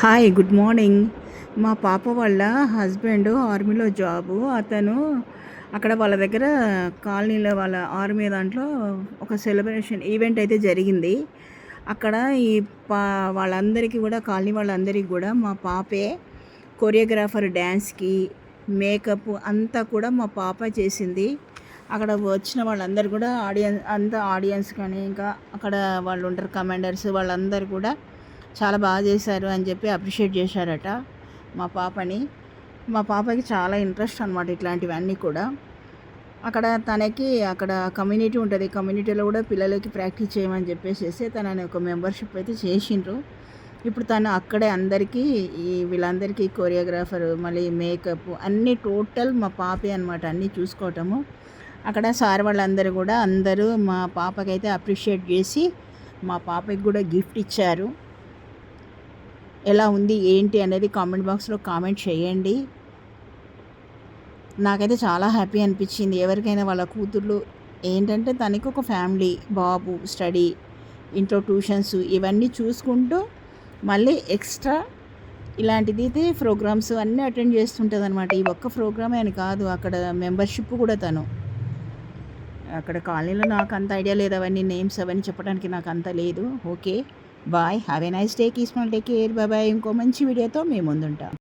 Hi good morning. మా పాప వాళ్ళ హస్బెండ్ ఆర్మీలో జాబు. అతను అక్కడ వాళ్ళ దగ్గర కాలనీలో వాళ్ళ ఆర్మీ దాంట్లో ఒక సెలబ్రేషన్ ఈవెంట్ అయితే జరిగింది. అక్కడ ఈ పా వాళ్ళందరికీ కూడా కాలనీ వాళ్ళందరికీ కూడా మా పాపే కొరియోగ్రాఫర్, డ్యాన్స్కి మేకప్ అంతా కూడా మా పాప చేసింది. అక్కడ వచ్చిన వాళ్ళందరూ కూడా ఆడియన్స్ కానీ ఇంకా అక్కడ వాళ్ళు ఉంటారు కమాండర్స్, వాళ్ళందరూ కూడా చాలా బాగా చేశారు అని చెప్పి అప్రిషియేట్ చేశారట మా పాపని. మా పాపకి చాలా ఇంట్రెస్ట్ అనమాట ఇట్లాంటివన్నీ కూడా. అక్కడ తనకి అక్కడ కమ్యూనిటీ ఉంటుంది, కమ్యూనిటీలో కూడా పిల్లలకి ప్రాక్టీస్ చేయమని చెప్పేసి తనని ఒక మెంబర్షిప్ అయితే చేసిండ్రు. ఇప్పుడు తను అక్కడే అందరికీ వీళ్ళందరికీ కొరియోగ్రాఫర్, మళ్ళీ మేకప్ అన్నీ టోటల్ మా పాపే అనమాట అన్నీ చూసుకోవటము. అక్కడ సార్ వాళ్ళందరూ కూడా అందరూ మా పాపకైతే అప్రిషియేట్ చేసి మా పాపకి కూడా గిఫ్ట్ ఇచ్చారు. ఎలా ఉంది ఏంటి అనేది కామెంట్ బాక్స్లో కామెంట్ చేయండి. నాకైతే చాలా హ్యాపీ అనిపించింది. ఎవరికైనా వాళ్ళ కూతుర్లు ఏంటంటే తనకి ఒక ఫ్యామిలీ, బాబు, స్టడీ, ఇంట్లో ట్యూషన్స్ ఇవన్నీ చూసుకుంటూ మళ్ళీ ఎక్స్ట్రా ఇలాంటిది అయితే ప్రోగ్రామ్స్ అన్నీ అటెండ్ చేస్తుంటుంది అనమాట. ఈ ఒక్క ప్రోగ్రామే అని కాదు, అక్కడ మెంబర్షిప్ కూడా తను అక్కడ కాలనీలో నాకు అంత ఐడియా లేదు, అవన్నీ నేమ్స్ అవన్నీ చెప్పడానికి నాకు అంత లేదు. Okay bye, have a nice day, keep smile, take care, bye bye. ఇంకో మంచి వీడియోతో మేము ముందుంటాం.